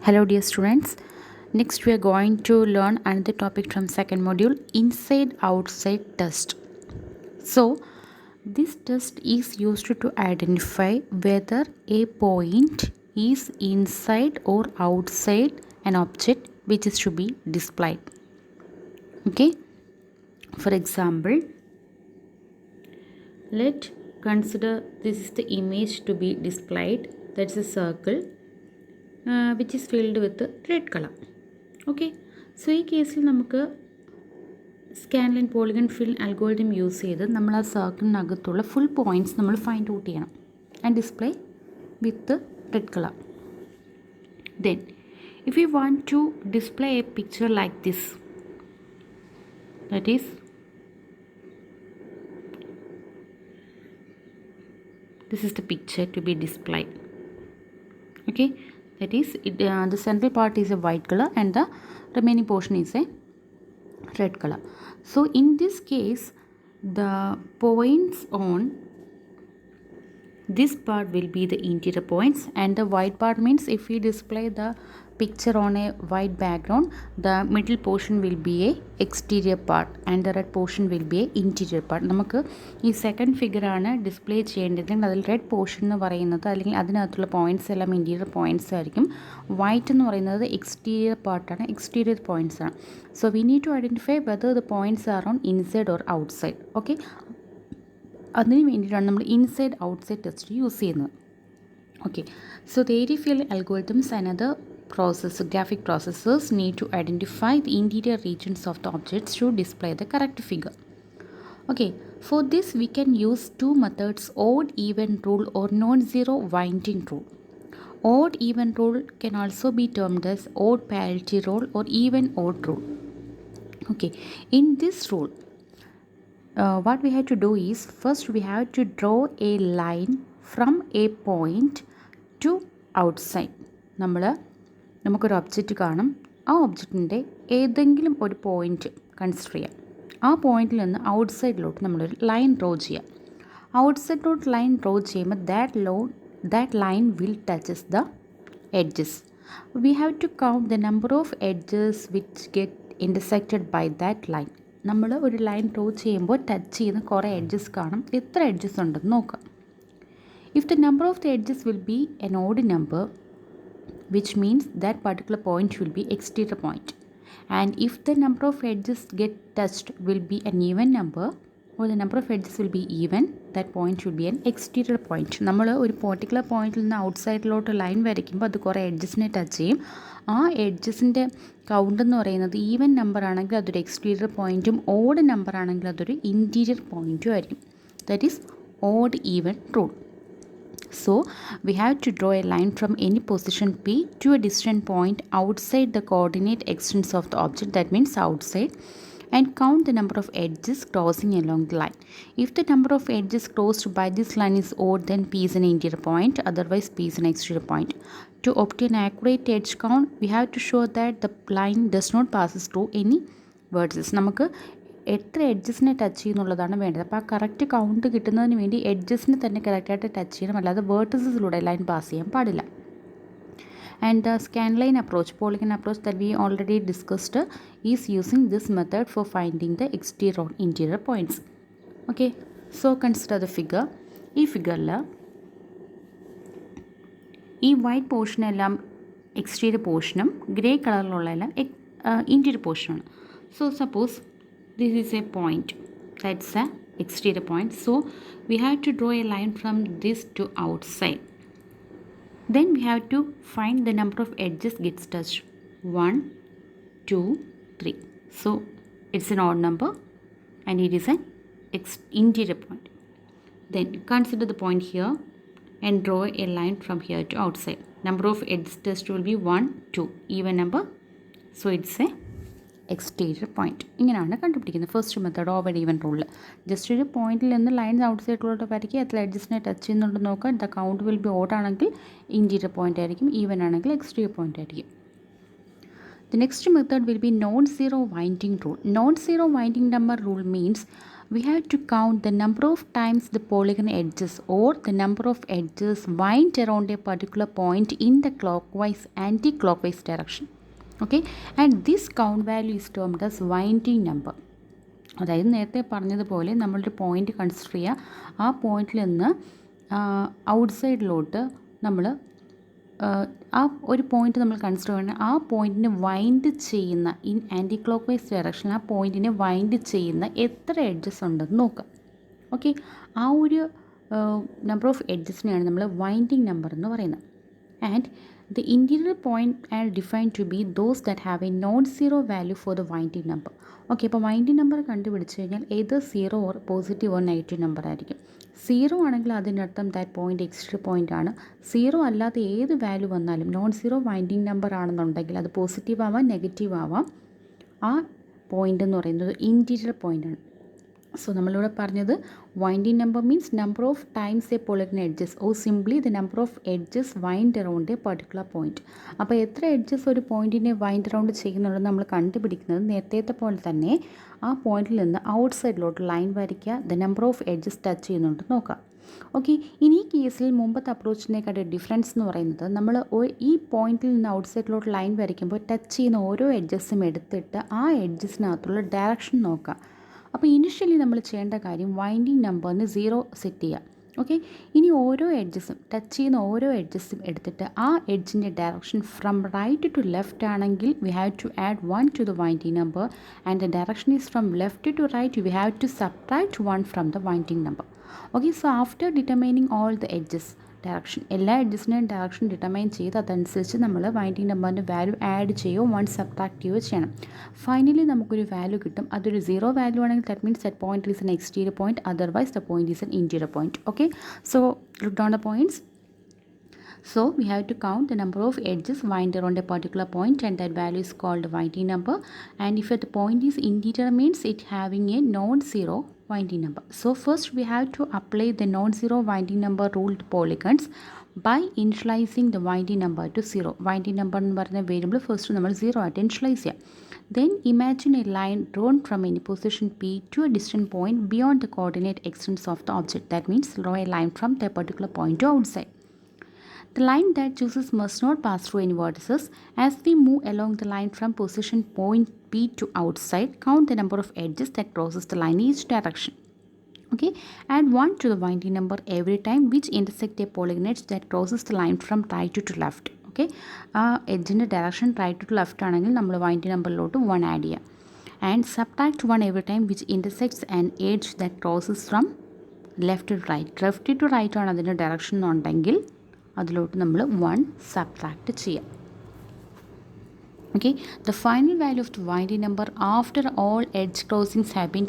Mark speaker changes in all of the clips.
Speaker 1: Hello dear students. Next we are going to learn another topic from second module, inside outside test. So this test is used to identify whether a point is inside or outside an object which is to be displayed. Okay? For example, let consider this is the image to be displayed. That's a circle which is filled with red color. Okay, so ഈ കേസിൽ നമുക്ക് scanline polygon fill algorithm use ചെയ്ത് നമ്മൾ ആ സർക്കിളിനകത്തുള്ള full points നമ്മൾ find out ചെയ്യണം and display with red colour. Then if you want to display a picture like this, that is this is the picture to be displayed. Okay, that is the central part is a white color and the remaining portion is a red color. So in this case the points on this part will be the interior points and the white part means if we display the picture on a white background, the middle portion will be a exterior part and the red portion will be a interior part. നമുക്ക് ഈ second figure ആണ് display ചെയ്യേണ്ടതെങ്കിൽ അതിൽ red portion എന്ന് പറയുന്നത് അല്ലെങ്കിൽ അതിനകത്തുള്ള points എല്ലാം interior points ആയിരിക്കും. വൈറ്റ് എന്ന് പറയുന്നത് എക്സ്റ്റീരിയർ പാർട്ടാണ്, എക്സ്റ്റീരിയർ പോയിൻറ്റ്സ് ആണ്. So we need to identify whether the points are on inside or outside. Okay, അതിന് വേണ്ടിയിട്ടാണ് നമ്മൾ ഇൻസൈഡ് ഔട്ട്സൈഡ് ടെസ്റ്റ് യൂസ് ചെയ്യുന്നത്. Okay, so the area field algorithms and other graphic processors need to identify the interior regions of the objects to display the correct figure. Okay, for this we can use two methods, odd even rule or non-zero winding rule. Odd even rule can also be termed as odd parity rule or even odd rule. Okay, in this rule what we have to do is first we have to draw a line from a point to outside. നമുക്കൊരു object കാണും, ആ ഒബ്ജക്റ്റിൻ്റെ ഏതെങ്കിലും ഒരു point consider ചെയ്യാം. ആ പോയിൻറ്റിൽ നിന്ന് ഔട്ട്സൈഡിലോട്ട് നമ്മളൊരു line draw ചെയ്യാം. ഔട്ട്സൈഡിലോട്ട് ലൈൻ ഡ്രോ ചെയ്യുമ്പോൾ that line will touches the edges. We have to count the number of edges which get intersected by that line. നമ്മൾ ഒരു ലൈൻ ഡ്രോ ചെയ്യുമ്പോൾ ടച്ച് ചെയ്യുന്ന കുറേ എഡ്ജസ് കാണും, എത്ര എഡ്ജസ് ഉണ്ടെന്ന് നോക്കാം. If the number of the edges will be an odd number, which means that particular point will be exterior point, and if the number of edges get touched will be an even number or the number of edges will be even, that point will be an exterior point. നമ്മൾ ഒരു particular പോയിന്റിൽ നിന്ന് ഔട്ട്സൈഡിലോട്ട് line വരയ്ക്കുമ്പോൾ അത് കുറേ എഡ്ജസിനെ touch ചെയ്യും. ആ എഡ്ജസിൻ്റെ count എന്ന് പറയുന്നത് ഈവൻ നമ്പർ ആണെങ്കിൽ അതൊരു എക്സ്റ്റീരിയർ പോയിൻറ്റും ഓഡ് നമ്പർ ആണെങ്കിൽ അതൊരു ഇൻറ്റീരിയർ പോയിൻറ്റും ആയിരിക്കും. That is odd even rule. So we have to draw a line from any position P to a distant point outside the coordinate extents of the object, that means outside, and count the number of edges crossing along the line. If the number of edges crossed by this line is odd, then P is an interior point, otherwise P is an exterior point. To obtain accurate edge count, we have to show that the line does not passes through any vertices. നമുക്ക് എത്ര എഡ്ജസിനെ touch ചെയ്യുന്നുള്ളതാണ് വേണ്ടത്. അപ്പോൾ ആ correct count കിട്ടുന്നതിന് വേണ്ടി എഡ്ജസിനെ തന്നെ കറക്റ്റായിട്ട് touch ചെയ്യണം, അല്ലാതെ വേർട്ടിസസിലൂടെ ലൈൻ പാസ് ചെയ്യാൻ പാടില്ല. And the scanline approach, polygon approach that we already discussed is using this method for finding the exterior or interior points. Okay, so consider the figure. ഈ ഫിഗറിൽ ഈ വൈറ്റ് പോർഷനെല്ലാം എക്സ്റ്റീരിയർ പോർഷനും grey കളറിലുള്ള എല്ലാം interior പോർഷനാണ്. So suppose this is a point, that's a exterior point, so we have to draw a line from this to outside. Then we have to find the number of edges gets touched, 1 2 3. So it's an odd number and it is an interior point. Then consider the point here and draw a line from here to outside. Number of edges touched will be 1 2, even number, so it's a exterior point. ഇങ്ങനെയാണ് കണ്ടുപിടിക്കുന്നത് first method, over even റൂളിൽ. Just ഒരു പോയിന്റിൽ നിന്ന് lines ഔട്ട്സൈഡിലോട്ട് വരയ്ക്കുക, എത്ര എഡ്ജസിനെ touch ചെയ്യുന്നുണ്ടെന്ന് നോക്കുക. The count will be odd ആണെങ്കിൽ ഇൻറ്റീരിയർ പോയിൻ്റ് ആയിരിക്കും, ഈവൻ ആണെങ്കിൽ എക്സ്റ്റീരിയർ പോയിൻ്റ് ആയിരിക്കും. The next method will be non-zero winding rule. Non-zero winding number rule means we have to count the number of times the polygon edges or the number of edges wind around a particular point in the clockwise anti-clockwise direction. Okay, and this count value is termed as winding number. അതായത് നേരത്തെ പറഞ്ഞതുപോലെ നമ്മളൊരു point consider ചെയ്യുക, ആ പോയിന്റിൽ നിന്ന് ഔട്ട്സൈഡിലോട്ട് നമ്മൾ ആ ഒരു പോയിന്റ് നമ്മൾ കൺസിഡർ ചെയ്യണം. ആ പോയിന്റിനെ വൈൻഡ് ചെയ്യുന്ന in anticlockwise direction ആ പോയിന്റിനെ വൈൻഡ് ചെയ്യുന്ന എത്ര എഡ്ജസ് ഉണ്ടെന്ന് നോക്കാം. ഓക്കെ, ആ ഒരു നമ്പർ ഓഫ് എഡ്ജസിനെയാണ് നമ്മൾ വൈൻഡിങ് നമ്പർ എന്ന് പറയുന്നത്. And the interior point are defined to be those that have a non-zero value for the winding number. Okay, അപ്പോൾ വൈൻഡിങ് നമ്പർ കണ്ടുപിടിച്ച് കഴിഞ്ഞാൽ ഏത് zero or positive or negative number ആയിരിക്കും. Zero ആണെങ്കിൽ അതിനർത്ഥം ദാറ്റ് പോയിൻ്റ് എക്സ്ട്രാ പോയിൻ്റ് ആണ്. Zero അല്ലാതെ ഏത് വാല്യൂ വന്നാലും നോൺ സീറോ വൈൻഡിങ് നമ്പർ ആണെന്നുണ്ടെങ്കിൽ അത് പോസിറ്റീവ് ആവാം നെഗറ്റീവ് ആവാം, ആ പോയിൻ്റ് എന്ന് പറയുന്നത് ഇൻറ്റീരിയർ പോയിൻ്റ് ആണ്. സോ നമ്മളിവിടെ പറഞ്ഞത് winding number means number of times A polygon edges or simply the number of edges wind around A particular point. അപ്പോൾ എത്ര എഡ്ജസ് ഒരു പോയിൻറ്റിനെ വൈൻഡ് അറൗണ്ട് ചെയ്യുന്നുള്ളത് നമ്മൾ കണ്ടുപിടിക്കുന്നത് നേരത്തെ പോലെ തന്നെ ആ പോയിന്റിൽ നിന്ന് ഔട്ട് സൈഡിലോട്ട് ലൈൻ വരയ്ക്കുക, the number of edges touch ചെയ്യുന്നുണ്ട് നോക്കുക. ഓക്കെ, ഇനി ഈ കേസിൽ മുമ്പത്തെ അപ്രോച്ചിനേക്കാട്ട് ഡിഫറൻസ് എന്ന് പറയുന്നത് നമ്മൾ ഈ പോയിന്റിൽ നിന്ന് ഔട്ട് സൈഡിലോട്ട് ലൈൻ വരയ്ക്കുമ്പോൾ ടച്ച് ചെയ്യുന്ന ഓരോ എഡ്ജസും എടുത്തിട്ട് ആ എഡ്ജസിനകത്തുള്ള ഡയറക്ഷൻ നോക്കുക. അപ്പോൾ ഇനിഷ്യലി നമ്മൾ ചെയ്യേണ്ട കാര്യം വൈൻഡിങ് നമ്പറിന് 0 സെറ്റ് ചെയ്യുക. ഓക്കെ, ഇനി ഓരോ എഡ്ജസും ടച്ച് ചെയ്യുന്ന ഓരോ എഡ്ജസും എടുത്തിട്ട് ആ എഡ്ജിൻ്റെ direction from right to left ആണെങ്കിൽ we have to add 1 to the winding number and the direction is from left to right we have to subtract 1 from the winding number. Okay, so after determining all the edges direction, എല്ലാ എഡ്ജസിൻ്റെയും direction determine ചെയ്ത് അതനുസരിച്ച് നമ്മൾ winding നമ്പറിൻ്റെ value add ചെയ്യുകയോ 1 subtract ചെയ്യുകയോ ചെയ്യണം. Finally നമുക്കൊരു വാല്യൂ കിട്ടും. അതൊരു 0 വാല്യൂ ആണെങ്കിൽ that means that point is N exterior point, otherwise the point is N interior point. Okay, so look down the points. So we have to count the number of edges wind around a particular point and that value is called winding number. And if the point is interior means it having a non-zero winding number. So first we have to apply the non-zero winding number rule to polygons by initializing the winding number to 0. Winding number എന്ന് പറയുന്ന variable first നമ്മൾ 0 ആയിട്ട് initialise ചെയ്യാം. Then imagine a line drawn from any position P to a distant point beyond the coordinate extents of the object. That means draw a line from the particular point to outside. The line that chooses must not pass through any vertices. As we move along the line from position point P to outside, count the number of edges that crosses the line in each direction. Okay, add 1 to the winding number every time which intersect a polygon edge that crosses the line from right to left. Okay, ആ എഡ്ജിൻ്റെ direction right to left ആണെങ്കിൽ നമ്മൾ winding നമ്പറിലോട്ട് 1 add ചെയ്യാം. And subtract 1 every time which intersects and edge that crosses from left to right. Left to right ആണ് അതിൻ്റെ direction എന്നുണ്ടെങ്കിൽ അതിലോട്ട് നമ്മൾ 1 സബ്ട്രാക്ട് ചെയ്യാം. Okay, the final value of the winding number after all edge crossings have been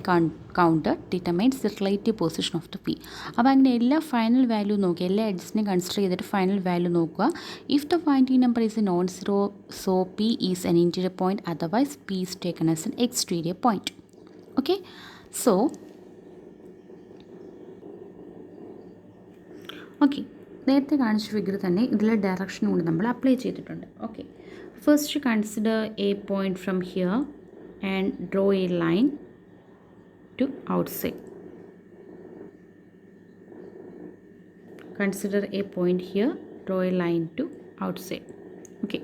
Speaker 1: counted determines the relative position of the P. അപ്പോൾ അങ്ങനെ എല്ലാ final value നോക്കുക, എല്ലാ എഡ്ജസിനെ കൺസിഡർ ചെയ്തിട്ട് ഫൈനൽ വാല്യൂ നോക്കുക. If the winding number is A non zero so P is N interior point, otherwise P is taken as an exterior point. Okay, so okay, നേരത്തെ കാണിച്ച figure തന്നെ ഇതിലെ direction കൂടി നമ്മൾ അപ്ലൈ ചെയ്തിട്ടുണ്ട്. Okay, first consider a point from here and draw a line to outside. Consider a point here, draw a line to outside. Okay,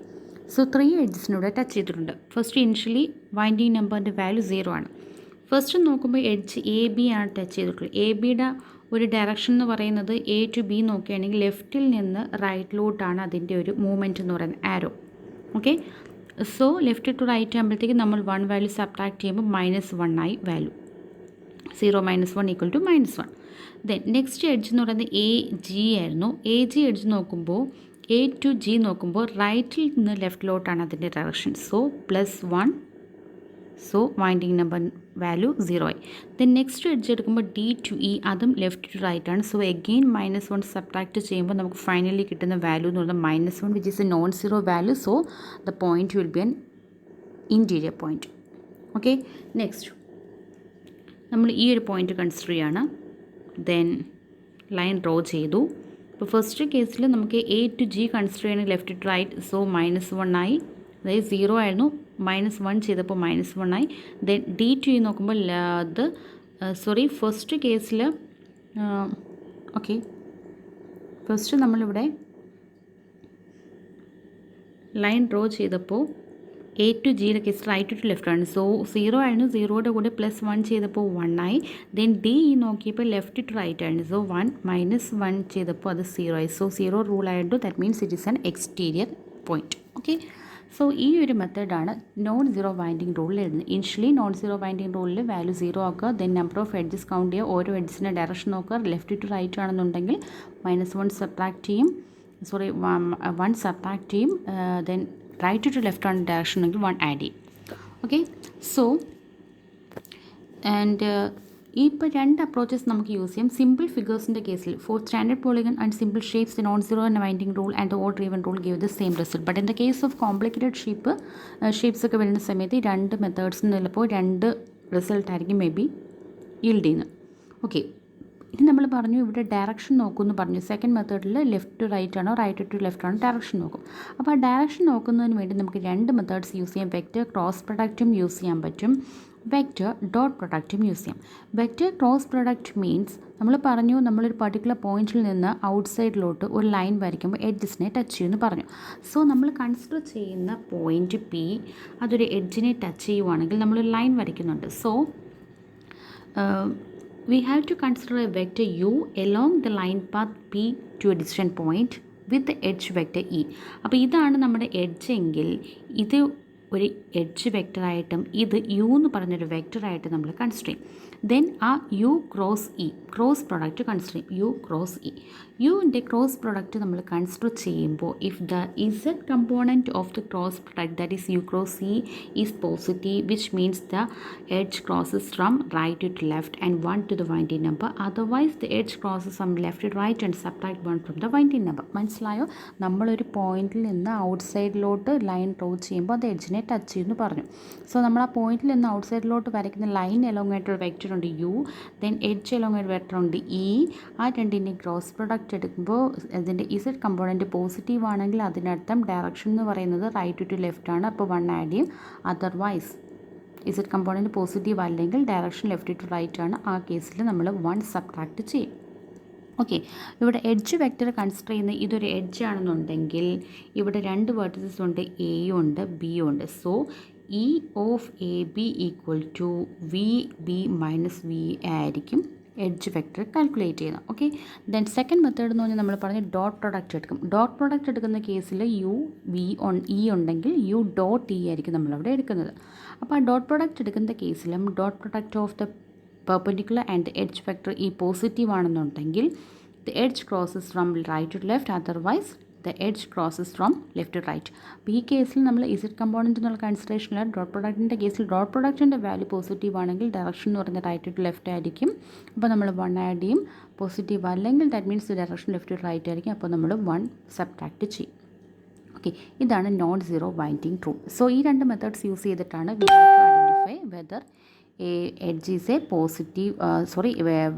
Speaker 1: so 3 edges ഇവിടെ touch ചെയ്തിട്ടുണ്ട്. First initially winding നമ്പറിൻ്റെ value 0 ആണ്. First നോക്കുമ്പോൾ edge A B ആണ് touch ചെയ്തിട്ടുള്ളത്. A ബിയുടെ ഒരു direction എന്ന് പറയുന്നത് എ ടു ബി നോക്കുകയാണെങ്കിൽ ലെഫ്റ്റിൽ നിന്ന് റൈറ്റിലോട്ടാണ് അതിൻ്റെ ഒരു മൂവ്മെൻറ്റ് എന്ന് പറയുന്നത്, arrow. Okay, so left to right ആകുമ്പോഴത്തേക്ക് നമ്മൾ 1 വാല്യൂ സബ്ട്രാക്ട് ചെയ്യുമ്പോൾ -1 ആയി വാല്യൂ. 0 - 1 = -1. ദെൻ നെക്സ്റ്റ് എഡ്ജ് എന്ന് പറയുന്നത് എ ജി ആയിരുന്നു. എ ജി എഡ്ജ് നോക്കുമ്പോൾ എ ടു ജി നോക്കുമ്പോൾ റൈറ്റിൽ നിന്ന് ലെഫ്റ്റിലോട്ടാണ് അതിൻ്റെ direction. So +1, so winding number value 0 ആയി. ദെൻ നെക്സ്റ്റ് എഡ്ജ് എടുക്കുമ്പോൾ ഡി ടു ഇ, അതും ലെഫ്റ്റ് ടു റൈറ്റ് ആണ്. സോ എഗെയിൻ -1 സബ്ട്രാക്ട് ചെയ്യുമ്പോൾ നമുക്ക് ഫൈനലി കിട്ടുന്ന വാല്യൂ എന്ന് പറയുന്നത് -1 which is A non zero value. So the point will be N interior point. Okay, next നമ്മൾ ഈ ഒരു പോയിൻറ്റ് കൺസിഡർ ചെയ്യാണ്. ദെൻ ലൈൻ ഡ്രോ ചെയ്തു. ഇപ്പോൾ ഫസ്റ്റ് കേസിൽ നമുക്ക് എ ടു ജി കൺസിഡർ ചെയ്യണമെങ്കിൽ ലെഫ്റ്റ് ടു റൈറ്റ്, സോ -1 ആയി. അതായത് 0 ആയിരുന്നു, -1 ചെയ്തപ്പോൾ -1 ആയി. ദെൻ ഡി ടു ഇ നോക്കുമ്പോൾ അത് ഫസ്റ്റ് കേസിൽ ഓക്കെ, ഫസ്റ്റ് നമ്മളിവിടെ ലൈൻ ഡ്രോ ചെയ്തപ്പോൾ എ ടു ജിയുടെ കേസ് റൈറ്റ് ടു ലെഫ്റ്റ് ആണ്. സോ 0 ആയിരുന്നു, 0യുടെ കൂടെ +1 ചെയ്തപ്പോൾ 1 ആയി. ദെൻ ഡി നോക്കിയപ്പോൾ ലെഫ്റ്റ് ടു റൈറ്റ് ആയിരുന്നു. സോ 1 - 1 ചെയ്തപ്പോൾ അത് 0 ആയി. സോ 0 റൂൾ ആയിട്ട് that means it is an exterior point. Okay, so ഈ ഒരു മെത്തേഡാണ് നോൺ സീറോ വൈൻഡിങ് റൂളിൽ എഴുതുന്നത്. ഇനിഷ്യലി നോൺ സീറോ വൈൻഡിങ് റൂളിൽ വാല്യൂ 0 ആക്കുക, then number of edges count ചെയ്യുക, ഓരോ എഡ്ജിൻ്റെ ഡയറക്ഷൻ നോക്കുക, ലെഫ്റ്റ് ടു റൈറ്റ് ആണെന്നുണ്ടെങ്കിൽ -1 സബ്ട്രാക്ട് ചെയ്യും, 1 സബ്ട്രാക്ട് ചെയ്യും, ദെൻ റൈറ്റ് ടു ലെഫ്റ്റ് ആണ് ഡയറക്ഷൻ എങ്കിൽ 1 ആഡ് ചെയ്യും. ഓക്കെ, സോ ആൻഡ് ഇപ്പോൾ 2 അപ്രോച്ചസ് നമുക്ക് യൂസ് ചെയ്യാം. സിമ്പിൾ ഫിഗേഴ്സിൻ്റെ കേസിൽ for standard polygon and simple shapes, non zero winding rule and odd even rule give the same result. But in the case of complicated shapes ഒക്കെ വരുന്ന സമയത്ത് 2 methods ചിലപ്പോൾ 2 result ആയിരിക്കും മേ ബി ഈൽഡ് ചെയ്യുന്നത്. Okay, ഇനി നമ്മൾ പറഞ്ഞു ഇവിടെ ഡയറക്ഷൻ നോക്കുമെന്ന് പറഞ്ഞു. സെക്കൻഡ് മെത്തേഡിൽ ലെഫ്റ്റ് ടു റൈറ്റ് ആണോ റൈറ്റ് ടു ലെഫ്റ്റ് ആണോ ഡയറക്ഷൻ നോക്കും. അപ്പോൾ ആ ഡയറക്ഷൻ നോക്കുന്നതിന് വേണ്ടി നമുക്ക് 2 മെത്തേഡ്സ് യൂസ് ചെയ്യാം. വെക്റ്റർ ക്രോസ് പ്രൊഡക്റ്റും യൂസ് ചെയ്യാൻ പറ്റും, വെക്റ്റർ ഡോട്ട് പ്രൊഡക്റ്റും യൂസ് ചെയ്യാം. വെക്റ്റർ ക്രോസ് പ്രൊഡക്റ്റ് മീൻസ് നമ്മൾ പറഞ്ഞു നമ്മളൊരു പർട്ടിക്കുലർ പോയിന്റിൽ നിന്ന് ഔട്ട് സൈഡിലോട്ട് ഒരു ലൈൻ വരയ്ക്കുമ്പോൾ എഡ്ജസിനെ ടച്ച് ചെയ്യുമെന്ന് പറഞ്ഞു. സോ നമ്മൾ കൺസിഡർ ചെയ്യുന്ന പോയിന്റ് P അതൊരു എഡ്ജിനെ ടച്ച് ചെയ്യുവാണെങ്കിൽ നമ്മളൊരു ലൈൻ വരയ്ക്കുന്നുണ്ട്. So we have to consider a vector u along the line path P to a distant point with the edge vector E. അപ്പോൾ ഇതാണ് നമ്മുടെ എഡ്ജ് എങ്കിൽ ഇത് ഒരു എഡ്ജ് വെക്ടറായിട്ടും ഇത് യു എന്ന് പറഞ്ഞൊരു വെക്ടറായിട്ട് നമ്മൾ കൺസിഡർ ചെയ്യും. ദെൻ ആ U cross E cross product consider ചെയ്യും. യു ക്രോസ് ഇ യുവിൻ്റെ ക്രോസ് പ്രൊഡക്റ്റ് നമ്മൾ കൺസിഡർ ചെയ്യുമ്പോൾ if the Z component of the cross product that is U cross E is positive which means the edge crosses from right to left and 1 to the winding number. Otherwise the edge crosses from left to right and subtract 1 from the winding number. മനസ്സിലായോ? നമ്മളൊരു പോയിന്റിൽ നിന്ന് out സൈഡിലോട്ട് line draw ചെയ്യുമ്പോൾ അത് എഡ്ജിനെ touch ചെയ്യുമെന്ന് പറഞ്ഞു. So നമ്മൾ ആ പോയിന്റിൽ നിന്ന് ഔട്ട് സൈഡിലോട്ട് വരയ്ക്കുന്ന ലൈൻ എലോങ് ആയിട്ടൊരു വെക്ടർ ഉണ്ട് യു, ദെൻ എഡ്ജ് എലോങ് ആയിട്ട് വെക്ടർ ഉണ്ട് ഇ. ആ രണ്ടിൻ്റെയും ക്രോസ് പ്രൊഡക്റ്റ് എടുക്കുമ്പോൾ അതിൻ്റെ ഇസഡ് കമ്പോണൻറ്റ് പോസിറ്റീവ് ആണെങ്കിൽ അതിനർത്ഥം ഡയറക്ഷൻ എന്ന് പറയുന്നത് റൈറ്റ് ടു ലെഫ്റ്റ് ആണ്, അപ്പോൾ 1 ആഡ് ചെയ്യും. അതർവൈസ് ഇസഡ് കമ്പോണൻറ്റ് പോസിറ്റീവ് അല്ലെങ്കിൽ ഡയറക്ഷൻ ലെഫ്റ്റ് ടു റൈറ്റ് ആണ്, ആ കേസിൽ നമ്മൾ 1 സബ്ട്രാക്ട് ചെയ്യും. ഓക്കെ, ഇവിടെ എഡ്ജ് വെക്ടർ കൺസിഡർ ചെയ്യുന്ന ഇതൊരു എഡ്ജ് ആണെന്നുണ്ടെങ്കിൽ ഇവിടെ 2 വേർട്ടിസസ് ഉണ്ട്, എയും ഉണ്ട് ബിയും ഉണ്ട്. So E of A B equal to V B minus V ആയിരിക്കും എഡ്ജ് വെക്ടർ കാൽക്കുലേറ്റ് ചെയ്യുന്നത്. ഓക്കെ, ദെൻ സെക്കൻഡ് മെത്തേഡ് എന്ന് പറഞ്ഞാൽ നമ്മൾ പറഞ്ഞ് ഡോട്ട് പ്രൊഡക്റ്റ് എടുക്കും. ഡോട്ട് പ്രൊഡക്റ്റ് എടുക്കുന്ന കേസിൽ യു വി ഇ ഉണ്ടെങ്കിൽ യു ഡോട്ട് ഇ ആയിരിക്കും നമ്മളവിടെ എടുക്കുന്നത്. അപ്പോൾ ആ ഡോട്ട് പ്രൊഡക്റ്റ് എടുക്കുന്ന കേസിലും dot product of the perpendicular and the edge vector ഈ പോസിറ്റീവ് ആണെന്നുണ്ടെങ്കിൽ the edge crosses from right to left, otherwise the edge crosses from left to right. അപ്പോൾ ഈ കേസിൽ നമ്മൾ ഇസഡ് കമ്പോണൻറ്റ് എന്നുള്ള കൺസിഡറേഷനില്ല. ഡോട്ട് പ്രൊഡക്റ്റിൻ്റെ കേസിൽ ഡോട്ട് പ്രൊഡക്റ്റിൻ്റെ വാല്യൂ പോസിറ്റീവ് ആണെങ്കിൽ direction എന്ന് പറയുന്നത് റൈറ്റ് ടു ലെഫ്റ്റ് ആയിരിക്കും, അപ്പോൾ നമ്മൾ 1 ആഡ് ചെയ്യും. പോസിറ്റീവ് അല്ലെങ്കിൽ that means direction left to right ആയിരിക്കും, അപ്പോൾ നമ്മൾ 1 സബ്ട്രാക്ട് ചെയ്യും. ഓക്കെ, ഇതാണ് non zero winding rule. So ഈ 2 മെത്തേഡ്സ് യൂസ് ചെയ്തിട്ടാണ് we have to identify whether a edge is a positive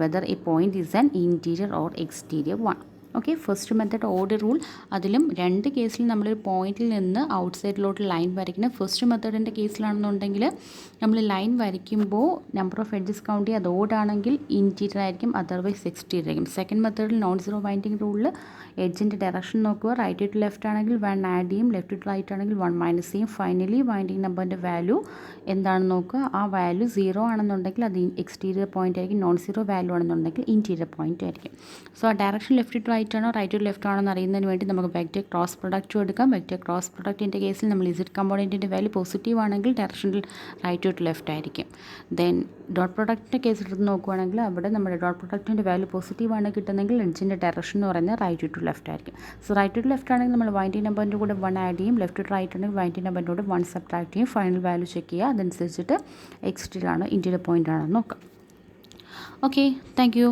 Speaker 1: whether a point is an interior or exterior one. Okay, first method odd rule. അതിലും 2 കേസിൽ നമ്മളൊരു പോയിന്റിൽ നിന്ന് out സൈഡിലോട്ട് line വരയ്ക്കുന്നത്. First മെത്തേഡിൻ്റെ കേസിലാണെന്നുണ്ടെങ്കിൽ നമ്മൾ ലൈൻ വരയ്ക്കുമ്പോൾ നമ്പർ ഓഫ് എഡ്ജസ് കൗണ്ട് ചെയ്യുക, അത് ഓടാണെങ്കിൽ ഇൻറ്റീരിയർ ആയിരിക്കും, അതർവൈസ് എക്സ്റ്റീരിയർ ആയിരിക്കും. സെക്കൻഡ് മെത്തേഡിൽ നോൺ സീറോ വൈൻഡിങ് റൂളിൽ എഡ്ജിൻ്റെ ഡയറക്ഷൻ നോക്കുക, റൈറ്റ് ടു ലെഫ്റ്റ് ആണെങ്കിൽ 1 ആഡ് ചെയ്യും, ലെഫ്റ്റ് ടു റൈറ്റ് ആണെങ്കിൽ 1 മൈനസ് ചെയ്യും. ഫൈനലി വൈൻഡിങ് നമ്പറിൻ്റെ വാല്യൂ എന്താണെന്ന് നോക്കുക. ആ വാല്യൂ 0 ആണെന്നുണ്ടെങ്കിൽ അത് എക്സ്റ്റീരിയർ പോയിൻ്റ് ആയിരിക്കും, നോൺ സീറോ വാല്യൂ ആണെന്നുണ്ടെങ്കിൽ ഇൻറ്റീരിയർ പോയിൻ്റ് ആയിരിക്കും. സോ ആ ഡയറക്ഷൻ ലെഫ്റ്റ് ടു റൈറ്റ് ആണോ റൈറ്റ് ടു ലെഫ്റ്റ് ആണോ എന്ന് അറിയുന്നതിന് വേണ്ടി നമുക്ക് വെക്റ്റർ ക്രോസ് പ്രൊഡക്റ്റും എടുക്കാം. വെക്റ്റർ ക്രോസ് പ്രൊഡക്റ്റിൻ്റെ കേസിൽ നമ്മൾ ഇസഡ് കമ്പോണൻറ്റിൻ്റെ വാല്യൂ പോസിറ്റീവ് ആണെങ്കിൽ ഡയറക്ഷനിൽ റൈറ്റ് ടു ലെഫ്റ്റ് ആയിരിക്കും. ദെൻ ഡോട്ട് പ്രൊഡക്റ്റിൻ്റെ കേസിൽ എടുത്ത് നോക്കുകയാണെങ്കിൽ അവിടെ നമ്മുടെ ഡോട്ട് പ്രൊഡക്റ്റിൻ്റെ വാല്യൂ പോസിറ്റീവ് ആണ് കിട്ടുന്നെങ്കിൽ എഡ്ജിൻ്റെ ഡയറക്ഷൻ എന്ന് പറയുന്നത് റൈറ്റ് ടു ലെഫ്റ്റ് ആയിരിക്കും. സോ റൈറ്റ് ടു ലെഫ്റ്റ് ആണെങ്കിൽ നമ്മൾ വൈൻഡിങ് നമ്പറിൻ്റെ കൂടെ 1 ആഡ് ചെയ്യും, ലെഫ്റ്റ് ടു റൈറ്റ് ആണെങ്കിൽ വൈൻഡിങ് നമ്പറിൻ്റെ കൂടെ 1 സബ്ട്രാക്ട് ചെയ്യും. ഫൈനൽ വാല്യൂ ചെക്ക് ചെയ്യുക, അതനുസരിച്ചിട്ട് എക്സ്റ്റീരിയർ ആണോ ഇൻറ്റീരിയർ പോയിൻ്റ് ആണോ നോക്കാം. Okay, thank you.